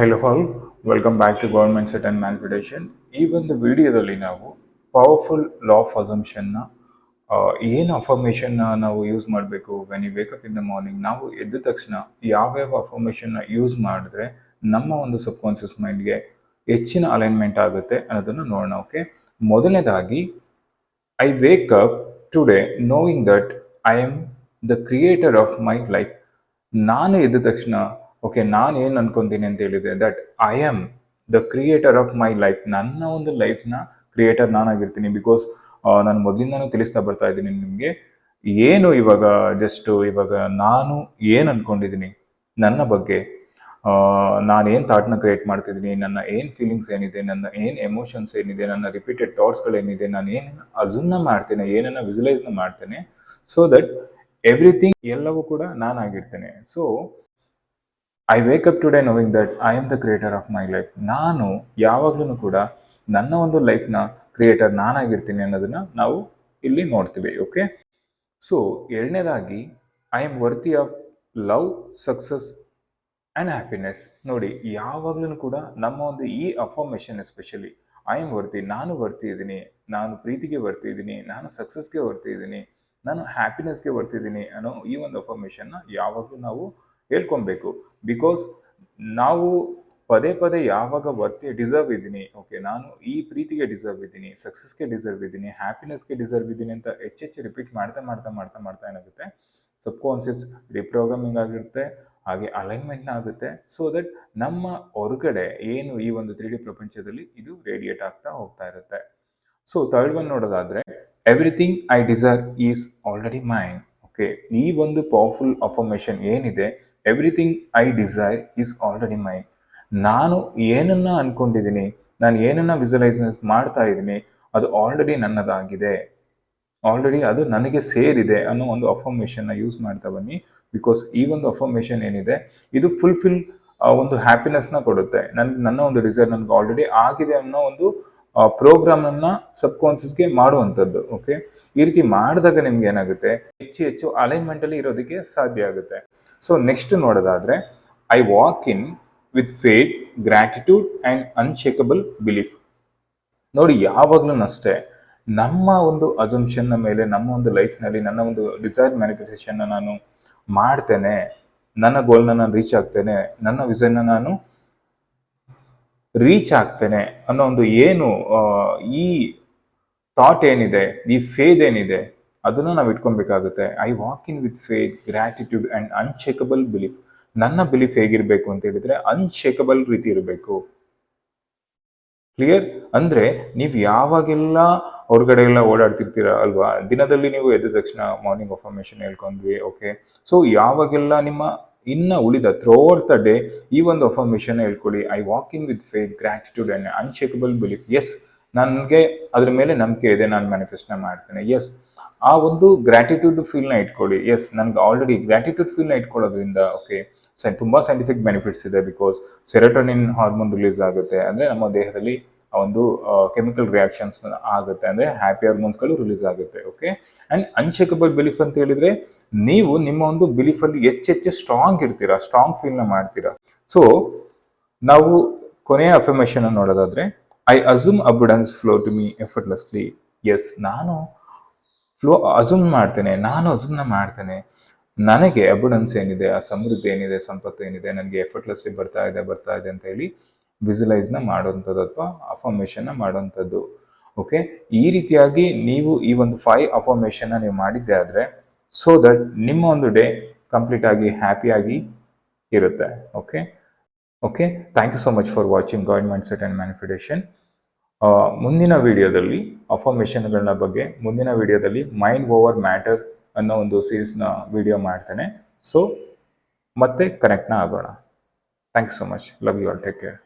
Hello all, welcome back to God mindset and manifestation. ಈ ಒಂದು ವಿಡಿಯೋದಲ್ಲಿ ನಾವು ಪವರ್ಫುಲ್ ಲಾ ಆಫ್ ಅಸಂಪ್ಷನ್ನ ಏನು ಅಫರ್ಮೇಷನ್ನ ನಾವು ಯೂಸ್ ಮಾಡಬೇಕು when you wake up in the morning. ನಾವು ಎದ್ದ ತಕ್ಷಣ ಯಾವ್ಯಾವ ಅಫರ್ಮೇಷನ್ನ ಯೂಸ್ ಮಾಡಿದ್ರೆ ನಮ್ಮ ಒಂದು ಸಬ್ಕಾನ್ಷಿಯಸ್ ಮೈಂಡ್ಗೆ ಹೆಚ್ಚಿನ ಅಲೈನ್ಮೆಂಟ್ ಆಗುತ್ತೆ ಅನ್ನೋದನ್ನು ನೋಡೋಣ. ಓಕೆ, ಮೊದಲನೇದಾಗಿ I wake up today knowing that I am the creator of my life. ನಾನು ಎದ್ದ ತಕ್ಷಣ ಓಕೆ, ನಾನು ಏನು ಅನ್ಕೊಂತೀನಿ ಅಂತ ಹೇಳಿದೆ that I am the creator of my life. ನನ್ನ ಒಂದು ಲೈಫ್ನ ಕ್ರಿಯೇಟರ್ ನಾನಾಗಿರ್ತೀನಿ. ಬಿಕಾಸ್ ನಾನು ಮೊದಲಿಂದನೂ ತಿಳಿಸ್ತಾ ಬರ್ತಾ ಇದ್ದೀನಿ ನಿಮಗೆ, ಏನು ಇವಾಗ ನಾನು ಏನು ಅನ್ಕೊಂಡಿದ್ದೀನಿ ನನ್ನ ಬಗ್ಗೆ, ನಾನೇನು ಥಾಟ್ನ ಕ್ರಿಯೇಟ್ ಮಾಡ್ತಿದ್ದೀನಿ, ನನ್ನ ಏನು ಫೀಲಿಂಗ್ಸ್ ಏನಿದೆ, ನನ್ನ ಏನು ಎಮೋಷನ್ಸ್ ಏನಿದೆ, ನನ್ನ ರಿಪೀಟೆಡ್ ಥಾಟ್ಸ್ಗಳೇನಿದೆ, ನಾನು ಏನೇನು ಅಸನ್ನ ಮಾಡ್ತೇನೆ, ಏನನ್ನ ವಿಜುಲೈಸ್ನ ಮಾಡ್ತೇನೆ, ಸೊ ದಟ್ ಎವ್ರಿಥಿಂಗ್ ಎಲ್ಲವೂ ಕೂಡ ನಾನಾಗಿರ್ತೇನೆ. So I wake up today knowing that I am the creator of my life. ನಾನು ಯಾವಾಗಲೂ ಕೂಡ ನನ್ನ ಒಂದು ಲೈಫ್ನ ಕ್ರಿಯೇಟರ್ ನಾನಾಗಿರ್ತೀನಿ ಅನ್ನೋದನ್ನ ನಾವು ಇಲ್ಲಿ ನೋಡ್ತೀವಿ. ಓಕೆ, ಸೊ ಎರಡನೇದಾಗಿ I am worthy of love, success and happiness. ನೋಡಿ, ಯಾವಾಗಲೂ ಕೂಡ ನಮ್ಮ ಒಂದು ಈ affirmation especially I am worthy, ನಾನು ವರ್ತಿ ಇದ್ದೀನಿ, ನಾನು ಪ್ರೀತಿಗೆ ವರ್ತಿ ಇದ್ದೀನಿ, ನಾನು ಸಕ್ಸಸ್ಗೆ ವರ್ತಿ ಇದ್ದೀನಿ, ನಾನು ಹ್ಯಾಪಿನೆಸ್ಗೆ ವರ್ತಿದ್ದೀನಿ ಅನ್ನೋ ಈ ಒಂದು ಅಫರ್ಮೇಷನ್ನ ಯಾವಾಗಲೂ ನಾವು ಹೇಳ್ಕೊಬೇಕು. ಬಿಕಾಸ್ ನಾವು ಪದೇ ಪದೇ ಯಾವಾಗ ಡಿಸರ್ವ್ ಇದ್ದೀನಿ, ಓಕೆ ನಾನು ಈ ಪ್ರೀತಿಗೆ ಡಿಸರ್ವ್ ಇದ್ದೀನಿ, ಸಕ್ಸಸ್ಗೆ ಡಿಸರ್ವ್ ಇದ್ದೀನಿ, ಹ್ಯಾಪಿನೆಸ್ಗೆ ಡಿಸರ್ವ್ ಇದ್ದೀನಿ ಅಂತ ಹೆಚ್ಚೆಚ್ಚು ರಿಪೀಟ್ ಮಾಡ್ತಾ ಏನಾಗುತ್ತೆ, ಸಬ್ಕಾನ್ಷಿಯಸ್ ರಿಪ್ರೋಗ್ರಾಮಿಂಗ್ ಆಗಿರುತ್ತೆ, ಹಾಗೆ ಅಲೈನ್ಮೆಂಟ್ನ ಆಗುತ್ತೆ. ಸೊ ದಟ್ ನಮ್ಮ ಹೊರಗಡೆ ಏನು ಈ ಒಂದು 3D ಪ್ರಪಂಚದಲ್ಲಿ ಇದು ರೇಡಿಯೇಟ್ ಆಗ್ತಾ ಹೋಗ್ತಾ ಇರುತ್ತೆ. ಸೊ ಥರ್ಡ್ ಒನ್ ನೋಡೋದಾದ್ರೆ, everything I desire is already mine. Okay, ಈ ಒಂದು ಪವರ್ಫುಲ್ ಅಫರ್ಮೇಷನ್ ಏನಿದೆ, everything I desire is already mine. ನಾನು ಏನನ್ನ ಅನ್ಕೊಂಡಿದ್ದೀನಿ, ನಾನು ಏನನ್ನ ವಿಜುವಲೈಸ್ ಮಾಡ್ತಾ ಇದ್ದೀನಿ, ಅದು ಆಲ್ರೆಡಿ ನನ್ನದಾಗಿದೆ, ಆಲ್ರೆಡಿ ಅದು ನನಗೆ ಸೇರಿದೆ ಅನ್ನೋ ಒಂದು ಅಫರ್ಮೇಷನ್ನ ಯೂಸ್ ಮಾಡ್ತಾ ಬನ್ನಿ. ಬಿಕಾಸ್ ಈ ಒಂದು ಅಫರ್ಮೇಷನ್ ಏನಿದೆ ಇದು ಫುಲ್ಫಿಲ್ ಒಂದು ಹ್ಯಾಪಿನೆಸ್ನ ಕೊಡುತ್ತೆ. ನನ್ನ ಒಂದು ಡಿಸೈರ್ ನನಗೆ ಆಲ್ರೆಡಿ ಆಗಿದೆ ಅನ್ನೋ ಒಂದು ಪ್ರೋಗ್ರಾಮನ್ನ ಸಬ್ಕಾನ್ಷಿಯಸ್ಗೆ ಮಾಡುವಂಥದ್ದು. ಓಕೆ, ಈ ರೀತಿ ಮಾಡಿದಾಗ ನಿಮ್ಗೆ ಏನಾಗುತ್ತೆ, ಹೆಚ್ಚು ಅಲೈನ್ಮೆಂಟಲ್ಲಿ ಇರೋದಕ್ಕೆ ಸಾಧ್ಯ ಆಗುತ್ತೆ. ಸೊ ನೆಕ್ಸ್ಟ್ ನೋಡೋದಾದ್ರೆ, I walk in with faith, gratitude and unshakable belief. ನೋಡಿ, ಯಾವಾಗ್ಲೂ ಅಷ್ಟೇ ನಮ್ಮ ಒಂದು ಅಸಂಪ್ಷನ್ನ ಮೇಲೆ ನಮ್ಮ ಒಂದು ಲೈಫ್ನಲ್ಲಿ ನನ್ನ ಒಂದು ಡಿಸೈರ್ ಮ್ಯಾನಿಫೆಸ್ಟೇಷನ್ನ ನಾನು ಮಾಡ್ತೇನೆ, ನನ್ನ ಗೋಲ್ನ ನಾನು ರೀಚ್ ಆಗ್ತೇನೆ, ನನ್ನ ವಿಷನ್ನ ನಾನು ರೀಚ್ ಆಗ್ತೇನೆ ಅನ್ನೋ ಒಂದು ಏನು ಈ ಥಾಟ್ ಏನಿದೆ, ಈ ಫೇತ್ ಏನಿದೆ, ಅದನ್ನು ನಾವು ಇಟ್ಕೊಬೇಕಾಗುತ್ತೆ. I walk in with faith, gratitude and unshakable belief. ನನ್ನ ಬಿಲೀಫ್ ಹೇಗಿರಬೇಕು ಅಂತ ಹೇಳಿದ್ರೆ ಅನ್ಶೇಕಬಲ್ ರೀತಿ ಇರಬೇಕು. ಕ್ಲಿಯರ್? ಅಂದರೆ ನೀವು ಯಾವಾಗೆಲ್ಲ ಹೊರಗಡೆ ಎಲ್ಲ ಓಡಾಡ್ತಿರ್ತೀರ ಅಲ್ವಾ, ದಿನದಲ್ಲಿ ನೀವು ಎದ್ದ ತಕ್ಷಣ ಮಾರ್ನಿಂಗ್ ಅಫರ್ಮೇಷನ್ ಹೇಳ್ಕೊಂಡ್ವಿ. ಓಕೆ, ಸೊ ಯಾವಾಗೆಲ್ಲ ನಿಮ್ಮ ಇನ್ನು ಉಳಿದ ಥ್ರೂಔಟ್ ದ ಡೇ ಈ ಒಂದು ಅಫರ್ಮೇಷನ್ ಹೇಳ್ಕೊಳ್ಳಿ, I walk in with faith, gratitude and unshakable belief. Yes, ನನಗೆ ಅದ್ರ ಮೇಲೆ ನಂಬಿಕೆ ಇದೆ, ನಾನು ಮ್ಯಾನಿಫೆಸ್ಟ್ನ ಮಾಡ್ತೇನೆ. ಎಸ್, ಆ ಒಂದು ಗ್ರ್ಯಾಟಿಟ್ಯೂಡ್ ಫೀಲ್ನ ಇಟ್ಕೊಳ್ಳಿ. ಎಸ್, ನನಗೆ ಆಲ್ರೆಡಿ ಗ್ರ್ಯಾಟಿಟ್ಯೂಡ್ ಫೀಲ್ನ ಇಟ್ಕೊಳ್ಳೋದ್ರಿಂದ ಓಕೆ ತುಂಬ ಸೈಂಟಿಫಿಕ್ ಬೆನಿಫಿಟ್ಸ್ ಇದೆ. ಬಿಕಾಸ್ ಸೆರೋಟೋನಿನ್ ಹಾರ್ಮೋನ್ ರಿಲೀಸ್ ಆಗುತ್ತೆ, ಅಂದರೆ ನಮ್ಮ ದೇಹದಲ್ಲಿ ಒಂದು ಕೆಮಿಕಲ್ ರಿಯಾಕ್ಷನ್ಸ್ ಆಗುತ್ತೆ, ಅಂದರೆ ಹ್ಯಾಪಿ ಹಾರ್ಮೋನ್ಸ್ಗಳು ರಿಲೀಸ್ ಆಗುತ್ತೆ. ಓಕೆ, ಆ್ಯಂಡ್ ಅನ್ಶೇಕಬಲ್ ಬಿಲೀಫ್ ಅಂತ ಹೇಳಿದ್ರೆ ನೀವು ನಿಮ್ಮ ಒಂದು ಬಿಲೀಫಲ್ಲಿ ಹೆಚ್ಚೆಚ್ಚು ಸ್ಟ್ರಾಂಗ್ ಇರ್ತೀರಾ, ಸ್ಟ್ರಾಂಗ್ ಫೀಲ್ನ ಮಾಡ್ತೀರಾ. ಸೊ ನಾವು ಕೊನೆಯ ಅಫರ್ಮೇಷನ್ ನೋಡೋದಾದ್ರೆ, I assume abundance flow to me effortlessly. Yes, ನಾನು ಅಸ್ಯೂಮ್ನ ಮಾಡ್ತೇನೆ, ನನಗೆ ಅಬಂಡೆನ್ಸ್ ಏನಿದೆ, ಆ ಸಮೃದ್ಧಿ ಏನಿದೆ, ಸಂಪತ್ತು ಏನಿದೆ, ನನಗೆ ಎಫರ್ಟ್ಲೆಸ್ಲಿ ಬರ್ತಾ ಇದೆ ಅಂತ ಹೇಳಿ ವಿಜುವಲೈಸ್ನ ಮಾಡೋವಂಥದ್ದು ಅಥವಾ ಅಫರ್ಮೇಷನ್ನ ಮಾಡೋವಂಥದ್ದು. ಓಕೆ, ಈ ರೀತಿಯಾಗಿ ನೀವು ಈ ಒಂದು 5 ಅಫರ್ಮೇಷನ್ನ ನೀವು ಮಾಡಿದ್ದೆ ಆದರೆ ಸೊ ದಟ್ ನಿಮ್ಮ ಒಂದು ಡೇ ಕಂಪ್ಲೀಟ್ ಆಗಿ ಹ್ಯಾಪಿಯಾಗಿ ಇರುತ್ತೆ. Okay, thank you so much for watching God mindset and manifestation. ಮುಂದಿನ ವಿಡಿಯೋದಲ್ಲಿ ಅಫರ್ಮೇಷನ್ಗಳನ್ನ ಬಗ್ಗೆ ಮುಂದಿನ ವಿಡಿಯೋದಲ್ಲಿ ಮೈಂಡ್ ಓವರ್ ಮ್ಯಾಟರ್ ಅನ್ನೋ ಒಂದು ಸೀರೀಸ್ನ ವಿಡಿಯೋ ಮಾಡ್ತೇನೆ. ಸೊ ಮತ್ತೆ ಕನೆಕ್ಟ್ನ ಆಗೋಣ. Thank you so much. Love you all. Take care.